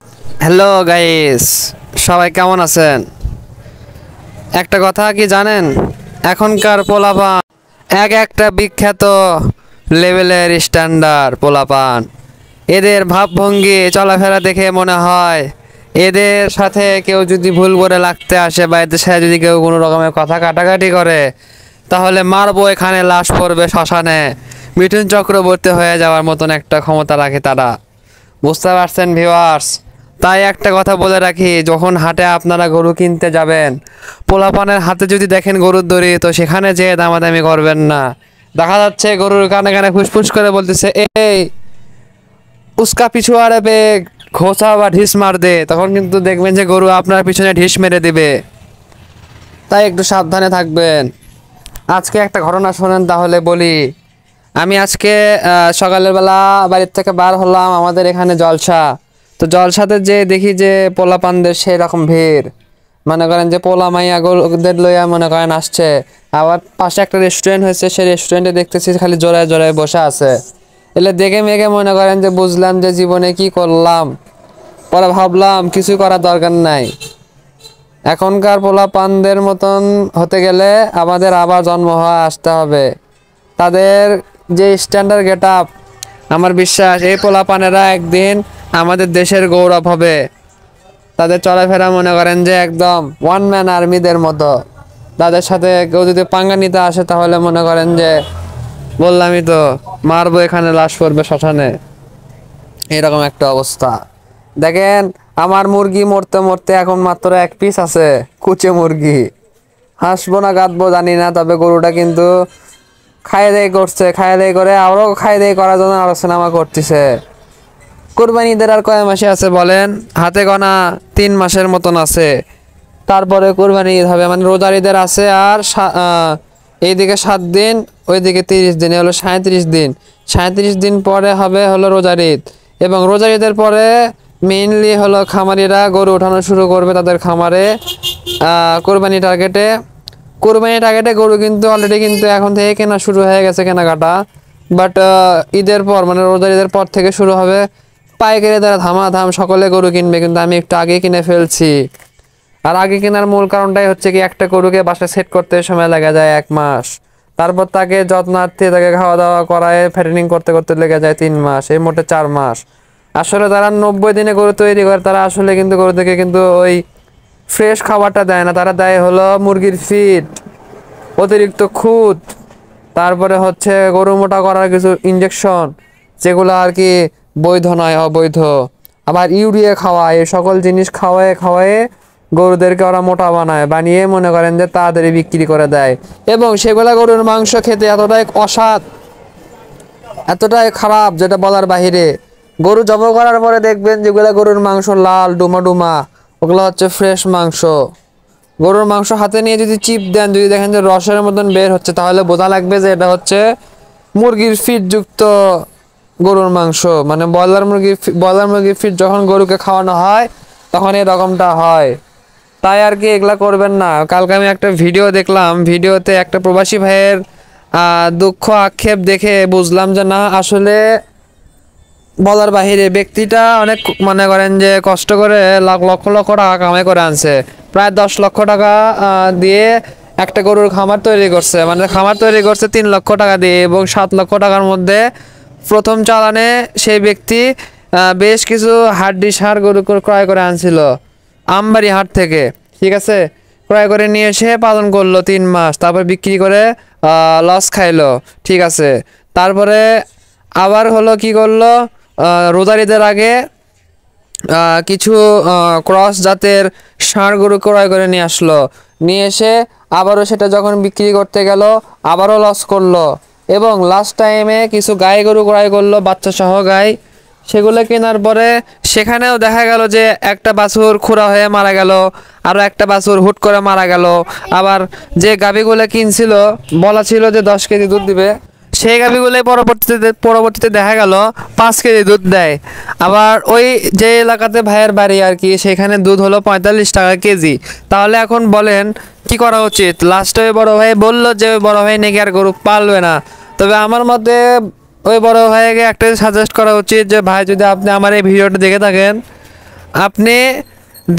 Hello guys, সবাই কেমন আছেন? একটা কথা কি জানেন? এখনকার পোলাপান একটা বিখ্যাত লেভেলের স্ট্যান্ডার্ড পোলাপান। এদের ভাবভঙ্গি চলাফেরা দেখে মনে হয় এদের সাথে কেউ যদি ভুল করে লাগতে আসে বা এদের সাথে যদি কেউ কোনো রকমের কথা কাটাকাটি করে তাহলে মারবো, এখানে লাশ পড়বে শ্মশানে, মিঠুন চক্রবর্তী হয়ে যাওয়ার মতন একটা ক্ষমতা রাখে তারা। বুঝতে পারছেন ভিউয়ার্স? তাই একটা কথা বলে রাখি, যখন হাটে আপনারা গরু কিনতে যাবেন, পোলাপানের হাতে যদি দেখেন গরুর দড়ি, তো সেখানে যেয়ে দামাদামি করবেন না। দেখা যাচ্ছে গরুর কানে কানে ফুসফুস করে বলতেছে, এই উস্কা পিছুয়ারে বে ঘোষা বা ঢিস মার দে, তখন কিন্তু দেখবেন যে গরু আপনার পিছনে ঢিস মেরে দিবে। তাই একটু সাবধানে থাকবেন। আজকে একটা ঘটনা শোনেন তাহলে বলি। আমি আজকে সকালের বেলা বাড়ির থেকে বার হলাম, আমাদের এখানে জলসা। তো জলসাতে যে দেখি যে পোলাপানদের সেই রকম ভিড়, মনে করেন যে পোলা মাইয়া গরুদের লইয়া মনে করেন আসছে। আবার পাশে একটা রেস্টুরেন্ট হয়েছে, সেই রেস্টুরেন্টে দেখতেছি খালি জোড়ায় জোড়ায় বসে আছে। এলে দেখে মেঘে মনে করেন যে বুঝলাম যে জীবনে কি করলাম। পরে ভাবলাম কিছু করার দরকার নাই। এখনকার পোলাপানদের মতন হতে গেলে আমাদের আবার জন্ম হওয়া আসতে হবে। তাদের যে স্ট্যান্ডার্ড গেট আপ, আমার বিশ্বাস এই পোলাপানেরা একদিন আমাদের দেশের গৌরব হবে। তাদের চলাফেরা মনে করেন যে একদম ওয়ান ম্যান আর্মিদের মতো। তাদের সাথে কেউ যদি পাঙ্গা নিতে আসে তাহলে মনে করেন যে বললামই তো, মারবো, এখানে লাশ পড়বে শ্মশানে, এরকম একটা অবস্থা। দেখেন, আমার মুরগি মরতে মরতে এখন মাত্র এক পিস আছে, কুচে মুরগি। হাসবো না কাঁদবো জানি না, তবে গরুটা কিন্তু খায় দায় করছে, খায় দায় করে আরও খায় দায় করার জন্য আরো সিনেমা করতেছে। কোরবানি ঈদের আর কয় মাসে আছে বলেন? হাতে গোনা 3 মাসের মতন আছে, তারপরে কোরবানি ঈদ হবে। মানে রোজার ঈদের আছে আর এইদিকে 7 দিন, ওইদিকে 30 দিন, হলো 37 দিন। 37 দিন পরে হবে হলো রোজার ঈদ। এবং রোজার ঈদের পরে মেইনলি হলো খামারিরা গরু ওঠানো শুরু করবে তাদের খামারে কোরবানি টার্গেটে। কোরবানি টার্গেটে গরু কিন্তু অলরেডি কিন্তু এখন থেকে কেনা শুরু হয়ে গেছে, কেনাকাটা। বাট ঈদের পর মানে রোজার ঈদের পর থেকে শুরু হবে পাইকারি দ্বারা ধামাধাম সকলে গরু কিনবে। কিন্তু আমি একটু আগে কিনে ফেলছি। আর আগে কেনার মূল কারণটাই হচ্ছে কি, একটা গরুকে বাসায় সেট করতে সময় লেগে যায় 1 মাস। তারপর তাকে যত্নার্থে তাকে খাওয়া দাওয়া করায় ফ্যাটেনিং করতে করতে লেগে যায় 3 মাস, এই মোটে 4 মাস। আসলে তারা 90 দিনে গরু তৈরি করে, তারা আসলে কিন্তু গরু থেকে কিন্তু ওই ফ্রেশ খাবারটা দেয় না, তারা দেয় হলো মুরগির ফিড, অতিরিক্ত খুদ, তারপরে হচ্ছে গরু মোটা করার কিছু ইঞ্জেকশন, যেগুলো আর কি বৈধ নয়, অবৈধ। আবার ইউরিয়া খাওয়ায়, এই সকল জিনিস খাওয়ায়ে খাওয়ায়ে গরুদেরকে ওরা মোটা বানায়, বানিয়ে মনে করেন যে তাড়াতাড়ি বিক্রি করে দেয়। এবং সেগুলা গরুর মাংস খেতে এতটাই অস্বাদ, এতটাই খারাপ যেটা বলার বাহিরে। গরু জবাই করার পরে দেখবেন যেগুলা গরুর মাংস লাল ডুমা ডুমা, ওগুলো হচ্ছে ফ্রেশ মাংস। গরুর মাংস হাতে নিয়ে যদি চিপ দেন, যদি দেখেন যে রসের মতন বের হচ্ছে, তাহলে বোঝা লাগবে যে এটা হচ্ছে মুরগির ফিট যুক্ত গরুর মাংস। মানে ব্রয়লার মুরগির ফিট যখন গরুকে খাওয়ানো হয় তখন এরকমটা হয়। তাই আর কি এগুলা করবেন না। কালকে আমি একটা ভিডিও দেখলাম, ভিডিওতে একটা প্রবাসী ভাইয়ের দুঃখ আক্ষেপ দেখে বুঝলাম যে না, আসলে বলার বাহিরে। ব্যক্তিটা অনেক মনে করেন যে কষ্ট করে লক্ষ লক্ষ টাকা কামাই করে আনছে, প্রায় 10 লক্ষ টাকা দিয়ে একটা গরুর খামার তৈরি করছে। মানে খামার তৈরি করছে 3 লক্ষ টাকা দিয়ে, এবং 7 লক্ষ টাকার মধ্যে প্রথম চালানে সেই ব্যক্তি বেশ কিছু হাড্ডি সার গরু ক্রয় করে আনছিল আমবাড়ি হাট থেকে। ঠিক আছে, ক্রয় করে নিয়ে এসে পালন করলো 3 মাস, তারপর বিক্রি করে লস খাইলো। ঠিক আছে, তারপরে আবার হলো কি করলো, রোজার ঈদের আগে কিছু ক্রস জাতের ষাঁড় গরু ক্রয় করে নিয়ে আসলো। নিয়ে এসে আবারও সেটা যখন বিক্রি করতে গেল আবারও লস করলো। এবং লাস্ট টাইমে কিছু গাই গরু ক্রয় করলো, বাচ্চা সহ গাই। সেগুলো কেনার পরে সেখানেও দেখা গেল যে একটা বাছুর খুরা হয়ে মারা গেল, আরও একটা বাছুর হুট করে মারা গেল। আবার যে গাভীগুলো কিনছিল, বলা ছিল যে 10 কেজি দুধ দিবে, সেই গাভীগুলোই পরবর্তীতে দেখা গেল 5 কেজি দুধ দেয়। আবার ওই যে এলাকাতে ভাইয়ের বাড়ি আর কি, সেখানে দুধ হলো 45 টাকা কেজি। তাহলে এখন বলেন কি করা উচিত? লাস্টে ওই বড় ভাই বললো যে ওই বড় ভাই নাকি আর গরু পালবে না। তবে আমার মতে ওই বড় ভাইকে একটা সাজেস্ট করা উচিত যে ভাই, যদি আপনি আমার এই ভিডিওটা দেখে থাকেন, আপনি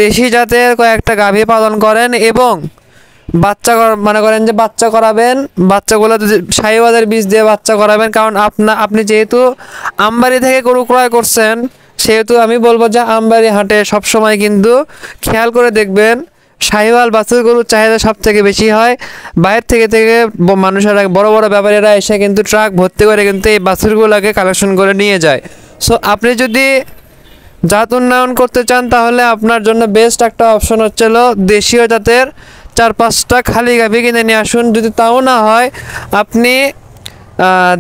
দেশি জাতের কয়েকটা গাভী পালন করেন এবং মনে করেন যে বাচ্চা করাবেন, বাচ্চাগুলো যদি শাহিওয়ালের বীজ দিয়ে বাচ্চা করাবেন। কারণ আপনি যেহেতু আমবাড়ি থেকে গরু ক্রয় করছেন, সেহেতু আমি বলবো যে আমবাড়ি হাটে সবসময় কিন্তু খেয়াল করে দেখবেন শাহিওয়াল বাছুর গরুর চাহিদা সব থেকে বেশি হয়। বাইরে থেকে মানুষেরা, বড় বড় ব্যাপারীরা এসে কিন্তু ট্রাক ভর্তি করে কিন্তু এই বাছুরগুলোকে কালেকশন করে নিয়ে যায়। সো আপনি যদি জাত উন্নয়ন করতে চান তাহলে আপনার জন্য বেস্ট একটা অপশন হচ্ছিল দেশীয় জাতের 4-5টা খালি গাভী কিনে নিয়ে আসুন। যদি তাও না হয় আপনি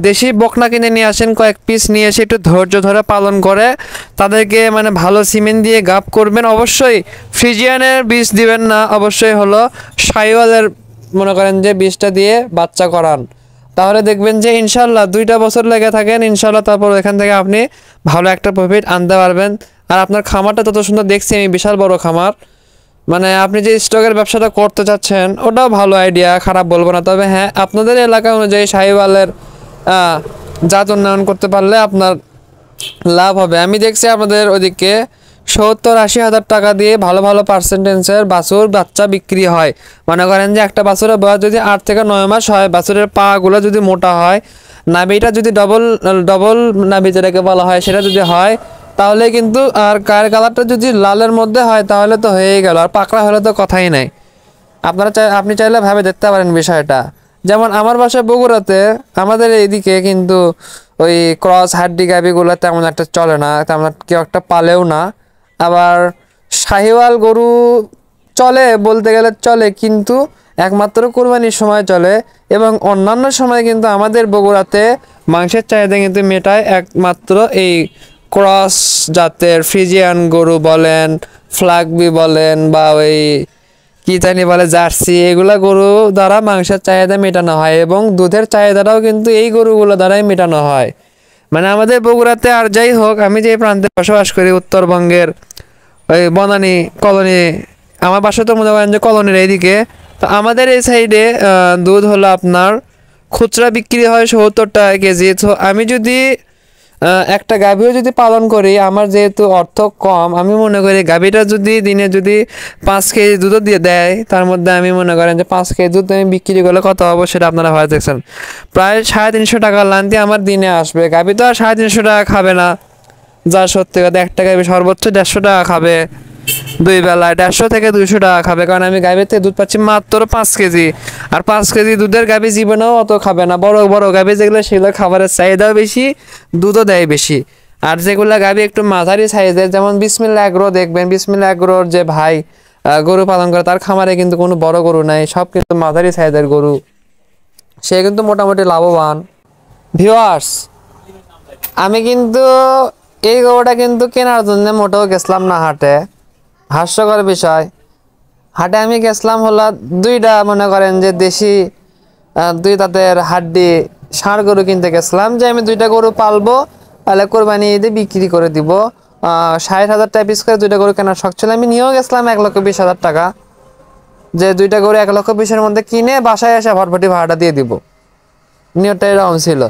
দেশি বকনা কিনে নিয়ে আসেন, কয়েক পিস নিয়ে এসে একটু ধৈর্য ধরে পালন করে তাদেরকে মানে ভালো সিমেন্ট দিয়ে গাপ করবেন। অবশ্যই ফ্রিজিয়ানের বীজ দিবেন না, অবশ্যই হলো শাহিওয়ালের মনে করেন যে বীজটা দিয়ে বাচ্চা করান। তাহলে দেখবেন যে ইনশাল্লাহ 2টা বছর লেগে থাকেন ইনশাল্লাহ, তারপর এখান থেকে আপনি ভালো একটা প্রফিট আনতে পারবেন। আর আপনার খামারটা তত সুন্দর দেখছি আমি, বিশাল বড় খামার। মানে আপনি যে স্টকের ব্যবসাটা করতে চাচ্ছেন ওটাও ভালো আইডিয়া, খারাপ বলবো না। তবে হ্যাঁ, আপনাদের এলাকা অনুযায়ী শাহিওয়ালের জাত উন্নয়ন করতে পারলে আপনার লাভ হবে। আমি দেখছি আপনাদের ওদিকে 70-80 হাজার টাকা দিয়ে ভালো ভালো পার্সেন্টেজের বাছুর বাচ্চা বিক্রি হয়। মনে করেন যে একটা বাছুরের বয়স যদি 8 থেকে 9 মাস হয়, বাছুরের পাগুলো যদি মোটা হয়, নাভিটা যদি ডবল নাভি যেটাকে বলা হয় সেটা যদি হয়, তাহলে কিন্তু, আর গায়ের কালারটা যদি লালের মধ্যে হয় তাহলে তো হয়েই গেল, আর পাকড়া হলে তো কথাই নাই। আপনি চাইলে ভাবে দেখতে পারেন বিষয়টা। যেমন আমার বাসায় বগুড়াতে, আমাদের এইদিকে কিন্তু ওই ক্রস হাড্ডি গাভিগুলো তেমন একটা চলে না, তেমন কেউ একটা পালেও না। আবার শাহিওয়াল গরু চলে বলতে গেলে চলে, কিন্তু একমাত্র কোরবানির সময় চলে, এবং অন্যান্য সময় কিন্তু আমাদের বগুড়াতে মাংসের চাহিদা কিন্তু মেটায় একমাত্র এই ক্রস জাতের ফ্রিজিয়ান গরু বলেন, ফ্লাগবি বলেন, বা ওই কি জানি বলে জার্সি, এগুলা গরু দ্বারা মাংসের চাহিদা মেটানো হয়, এবং দুধের চাহিদাটাও কিন্তু এই গরুগুলো দ্বারাই মেটানো হয়। মানে আমাদের বগুড়াতে, আর যাই হোক, আমি যে প্রান্তে বসবাস করি উত্তরবঙ্গের ওই বনানী কলোনি, আমার বাসা তো মনে করেন যে কলোনির এইদিকে, তো আমাদের এই সাইডে দুধ হলো আপনার খুচরা বিক্রি হয় 70 টাকা কেজি। তো আমি যদি একটা গাভীও যদি পালন করি, আমার যেহেতু অর্থ কম, আমি মনে করি গাভীটা যদি দিনে যদি 5 কেজি দুধও দিয়ে দেয়, তার মধ্যে আমি মনে করেন যে 5 কেজি দুধ আমি বিক্রি করলে কত হবো সেটা আপনারা হয়তো দেখছেন, প্রায় 350 টাকা লান্তি আমার দিনে আসবে। গাভী তো আর 350 টাকা খাবে না, যা সত্যি কথা, একটা গাভী সর্বোচ্চ 150 টাকা খাবে, 2 বেলায় 150 থেকে 200 টাকা খাবে। কারণ আমি গাভীর থেকে দুধ পাচ্ছি মাত্র 5 কেজি, আর 5 কেজি দুধের গাভী জীবনেও অত খাবে না। বড় বড় গাভী যেগুলো, সেগুলো খাবারের চাহিদাও বেশি, দুধও দেয় বেশি। আর যেগুলো গাভী একটু মাঝারি সাইজের, যেমন বিসমিল্লাহ এগ্রো দেখবেন, বিসমিল্লাহ এগ্রোর যে ভাই গরু পালন করে, তার খামারে কিন্তু কোনো বড় গরু নাই, সব কিন্তু মাঝারি সাইজের গরু, সে কিন্তু মোটামুটি লাভবান। ভিউয়ার্স, আমি কিন্তু এই গরুটা কিন্তু কেনার জন্য মোটেও গেছিলাম না হাটে। হাস্যকর বিষয়, হাটে আমি গেছিলাম হলো 2টা মনে করেন যে দেশি 2 দাঁতের হাড্ডি ষাঁড় গরু কিনতে গেছিলাম, যে আমি 2টা গরু পালবো, তাহলে কোরবানি ঈদে বিক্রি করে দিব। 60,000 টাকা পিস করে 2টা গরু কেনার শখ ছিল। আমি নিয়েও গেছিলাম 1,20,000 টাকা, যে 2টা গরু 1,20,000-এর মধ্যে কিনে বাসায় এসে ভটভটি ভাড়াটা দিয়ে দিব, নিয়তটা এরকম ছিল।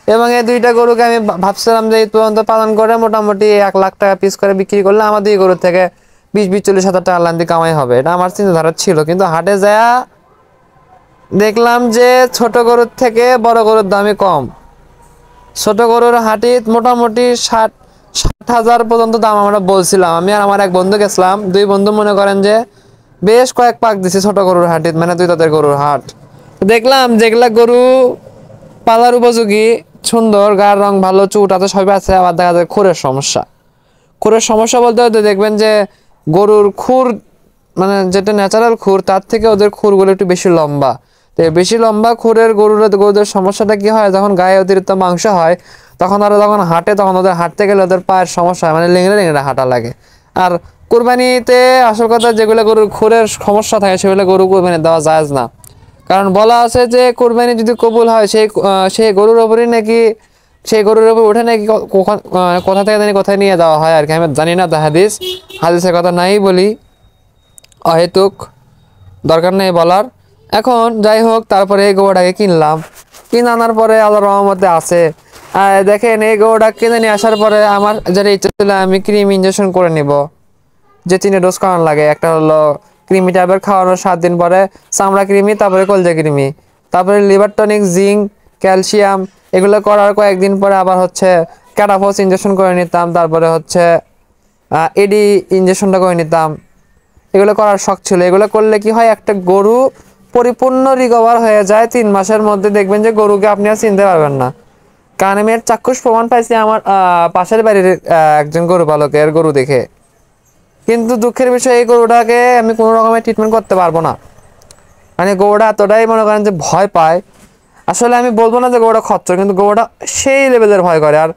এবং এই 2টা গরুকে আমি ভাবছিলাম যে এই পর্যন্ত পালন করে মোটামুটি 1 লাখ টাকা পিস করে বিক্রি করলে আমাদের এই গরু থেকে 20-40 হাজার টাকা লান্তি কামাই হবে, এটা আমার চিন্তাধারা ছিল। কিন্তু হাটে যায়া দেখলাম যে ছোট গরুর থেকে বড় গরুর দামই কম। ছোট গরুর হাটে মোটামুটি 60,000 পর্যন্ত দাম আমরা বলছিলাম। আমি আর আমার এক বন্ধু গেছিলাম, 2 বন্ধু মনে করেন যে বেশ কয়েক পাক দিছে ছোট গরুর হাটে, মানে 2 দাঁতের গরুর হাট। দেখলাম যেগুলা গরু পালার উপযোগী, সুন্দর, গায়ের রং ভালো, চুট আছে, সবই আছে, আবার দেখা যায় খুরের সমস্যা। খুরের সমস্যা বলতে হয়তো দেখবেন যে গরুর খুর, মানে যেটা ন্যাচারাল খুর, তার থেকে ওদের খুরগুলো একটু বেশি লম্বা। তো বেশি লম্বা খুরের গরুদের সমস্যাটা কি হয়, যখন গায়ে অতিরিক্ত মাংস হয়, তখন ওরা যখন হাঁটে, তখন ওদের হাঁটতে গেলে ওদের পায়ের সমস্যা হয়, মানে লেংড়ে লেংড়ে হাঁটা লাগে। আর কোরবানিতে আসল কথা, যেগুলো গরুর খুরের সমস্যা থাকে সেগুলো গরু কোরবানি দেওয়া যায় না। কারণ বলা আছে যে কোরবানি যদি কবুল হয়, সেই গরুর ওপরই নাকি, সেই গরুর ওপর উঠে নাকি কোথা থেকে জানি কোথায় নিয়ে যাওয়া হয় আর কি, আমি জানি না। হাদিসের কথা নাই বলি, অহেতুক দরকার নেই বলার। এখন যাই হোক, তারপরে এই গরুটাকে কিনলাম, কিনে আনার পরে আল্লাহর রহমতে আছে। দেখেন, এই গরুটা কিনে নিয়ে আসার পরে আমার যেটা ইচ্ছা ছিল, আমি ক্রিম ইঞ্জেকশন করে নিব, যে 3টে ডোজ করানো লাগে। একটা হলো ক্রিমি ট্যাবলেট খাওয়ানোর 7 দিন পরে, চামড়া ক্রিমি, তারপরে কলজা ক্রিমি, তারপরে লিভার টনিক, জিঙ্ক, ক্যালসিয়াম এগুলো করার কয়েকদিন পরে আবার হচ্ছে ক্যাটাফোস ইঞ্জেকশন করে নিতাম, তারপরে হচ্ছে এডি ইঞ্জেকশনটা করে নিতাম। এগুলো করার শখ ছিল। এগুলো করলে কি হয়, একটা গরু পরিপূর্ণ রিকভার হয়ে যায় 3 মাসের মধ্যে। দেখবেন যে গরুকে আপনি আর চিনতে পারবেন না। কারণ আমি এর চাক্ষুষ প্রমাণ পাইছি আমার পাশের বাড়ির একজন গরু পালকের গরু দেখে। কিন্তু দুঃখের বিষয় এই গরুটাকে আমি কোনো রকমের ট্রিটমেন্ট করতে পারবো না। মানে গরুটা এতটাই মনে করেন যে ভয় পায়। আসলে আমি বলবো না যে গরুটা খচ্চর, কিন্তু গরুটা সেই লেভেলের ভয় করে, আর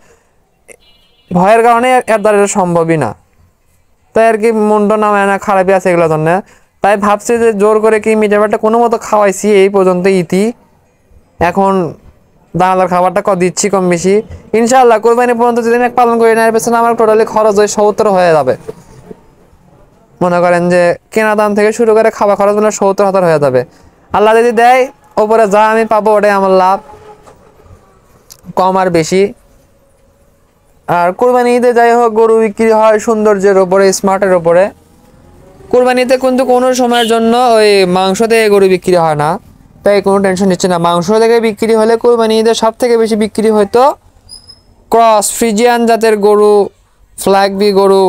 ভয়ের কারণে এর দ্বারা এটা সম্ভবই না। তাই আর কি মনটা নামায় না, খারাপই আছে এগুলোর জন্য। তাই ভাবছি যে জোর করে কি মিটারটা কোনো মতো খাওয়াইছি এই পর্যন্ত ইতি। এখন দানাদার খাবারটা দিচ্ছি কম বেশি। ইনশাআল্লাহ কোরবানি পর্যন্ত যদি আমি পালন করি না, এর পেছনে আমার টোটালি খরচ ওই 70 হয়ে যাবে। মনে করেন যে কেনা দাম থেকে শুরু করে খাওয়া খরচ মানে 70,000 হয়ে যাবে। আল্লাহ যদি দেয় ওপরে যা আমি পাবো ওটাই আমার লাভ, কম আর বেশি। আর কোরবানিতে যাই হোক গরু বিক্রি হয় সৌন্দর্যের ওপরে, স্মার্টের ওপরে। কোরবানিতে কিন্তু কোনো সময়ের জন্য ওই মাংস থেকে গরু বিক্রি হয় না, তাই কোনো টেনশন নিচ্ছে না। মাংস থেকে বিক্রি হলে কোরবানি ঈদের সব থেকে বেশি বিক্রি হতো ক্রস ফ্রিজিয়ান জাতের গরু, ফ্ল্যাগবি গরু,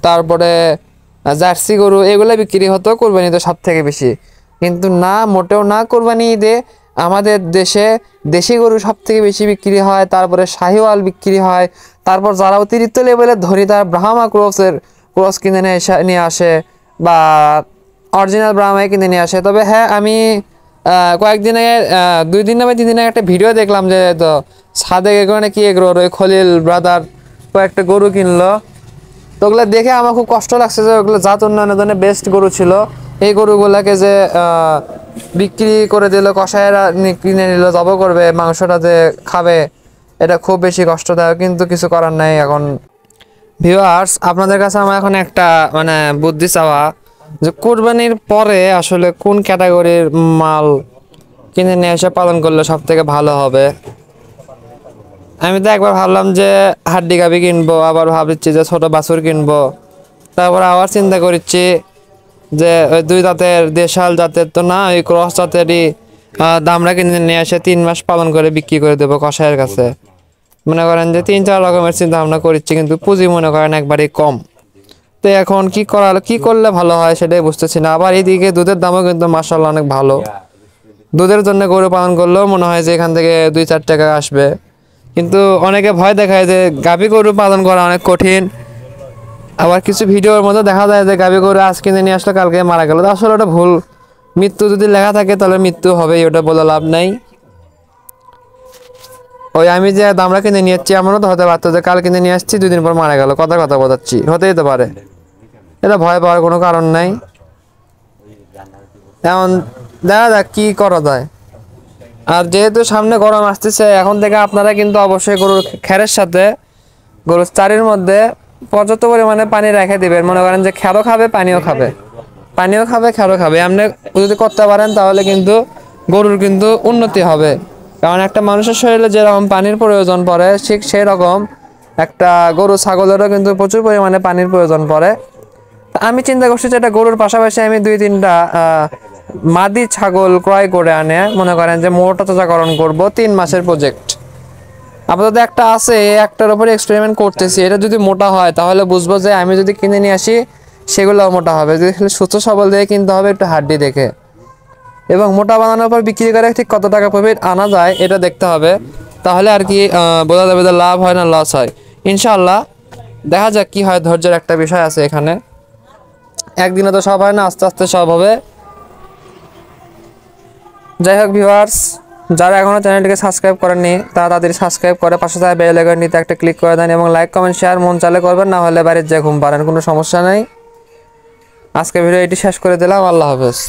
তারপরে জার্সি গরু, এগুলো বিক্রি হতো কোরবানি ঈদে সব থেকে বেশি। কিন্তু না, মোটেও না। কোরবানি ঈদে আমাদের দেশে দেশি গরু সব থেকে বেশি বিক্রি হয়, তারপরে শাহিওয়াল বিক্রি হয়, তারপর যারা অতিরিক্ত লেভেলের ধরি তারা ব্রাহ্মা ক্রস কিনে নিয়ে আসে, বা অরিজিনাল ব্রাহ্মাই কিনে নিয়ে আসে। তবে হ্যাঁ, আমি কয়েকদিন আগে 2 দিন বা 3 দিন আগে একটা ভিডিও দেখলাম যে তো সাদেক এখানে কি এগরোর ওই খলিল ব্রাদার কয়েকটা গরু কিনলো। তো ওগুলো দেখে আমার খুব কষ্ট লাগছে যে ওগুলো জাত উন্নয়নের জন্য বেস্ট গরু ছিল। এই গরুগুলোকে যে বিক্রি করে দিল, কষায়েরা কিনে নিল, জব করবে, মাংসটা যে খাবে, এটা খুব বেশি কষ্টদায়ক। কিন্তু কিছু করার নাই। এখন ভিউয়ার্স, আপনাদের কাছে আমার এখন একটা মানে বুদ্ধি চাওয়া, যে কোরবানির পরে আসলে কোন ক্যাটাগরির মাল কিনে নিয়ে এসে পালন করলে সব থেকে ভালো হবে। আমি তো একবার ভাবলাম যে হাড্ডি গাভি কিনবো, আবার ভাবছি যে ছোট বাছুর কিনবো, তারপর আবার চিন্তা করছি যে ওই 2 জাতের দেশাল জাতের তো না, ওই ক্রস জাতেরই দামরা কিনে নিয়ে এসে 3 মাস পালন করে বিক্রি করে দেবো কসাইয়ের কাছে। মনে করেন যে 3-4 রকমের চিন্তা ভাবনা করছি, কিন্তু পুঁজি মনে করেন একবারই কম। তো এখন কি করলে ভালো হয় সেটাই বুঝতেছি না। আবার এইদিকে দুধের দামও কিন্তু মাশাআল্লাহ অনেক ভালো। দুধের জন্য গরু পালন করলেও মনে হয় যে এখান থেকে 2-4 টাকা আসবে। কিন্তু অনেকে ভয় দেখায় যে গাভী গরু পালন করা অনেক কঠিন। আবার কিছু ভিডিওর মধ্যে দেখা যায় যে গাভী গরু আজ কিনে নিয়ে আসলে কালকে মারা গেল। আসলে ওটা ভুল। মৃত্যু যদি লেখা থাকে তাহলে মৃত্যু হবেই, ওটা বলে লাভ নাই। ওই আমি যে দামরা কিনে নিয়ে যাচ্ছি, এমনও তো হতে পারতো যে কাল কিনে নিয়ে আসছি 2 দিন পর মারা গেল, কথা বোঝাচ্ছি, হতেই তো পারে। এটা ভয় পাওয়ার কোনো কারণ নাই। এখন দেখা যাক কি করা যায়। আর যেহেতু সামনে গরম আসতেছে, এখন থেকে আপনারা কিন্তু অবশ্যই গরুর খ্যারের সাথে গরুর চারির মধ্যে পর্যাপ্ত পরিমাণে পানি রেখে দিবেন। মনে করেন যে খ্যারও খাবে, পানিও খাবে, খ্যারও খাবে। আপনি যদি করতে পারেন তাহলে কিন্তু গরুর কিন্তু উন্নতি হবে। কারণ একটা মানুষের শরীরে যেরকম পানির প্রয়োজন পড়ে, ঠিক সেই রকম একটা গরু ছাগলেরও কিন্তু প্রচুর পরিমাণে পানির প্রয়োজন পড়ে। আমি চিন্তা করছি যে এটা গরুর পাশাপাশি আমি 2-3টা মাদি ছাগল ক্রয় করে আনে, মনে করেন যে মোটা তাজাকরণ করব। 3 মাসের প্রজেক্ট আপাতত একটা আছে, একটার উপরে এক্সপেরিমেন্ট করতেছি। এটা যদি মোটা হয় তাহলে বুঝবো যে আমি যদি কিনে নিয়ে আসি সেগুলোও মোটা হবে। যদি সুস্থ সবল দিয়ে কিনতে হবে, একটু হাড্ডি দেখে, এবং মোটা বানানোর পর বিক্রি করে ঠিক কত টাকা প্রফিট আনা যায় এটা দেখতে হবে। তাহলে আর কি বোঝা যাবে যে লাভ হয় না লস হয়। ইনশাআল্লাহ দেখা যাক কি হয়। ধৈর্যের একটা বিষয় আছে এখানে, একদিনে তো সব হয় না, আস্তে আস্তে সব হবে। যাই হোক ভিউয়ার্স, যারা এখনও চ্যানেলটিকে সাবস্ক্রাইব করেননি তারা তাদের সাবস্ক্রাইব করে পাশে থাকা বেল আইকনটিতে একটা ক্লিক করে দেন, এবং লাইক কমেন্ট শেয়ার মন চাইলে করবেন, না হলে বাড়ির যে ঘুম পারেন, কোনো সমস্যা নেই। আজকে ভিডিও এটি শেষ করে দিলাম। আল্লাহ হাফেজ।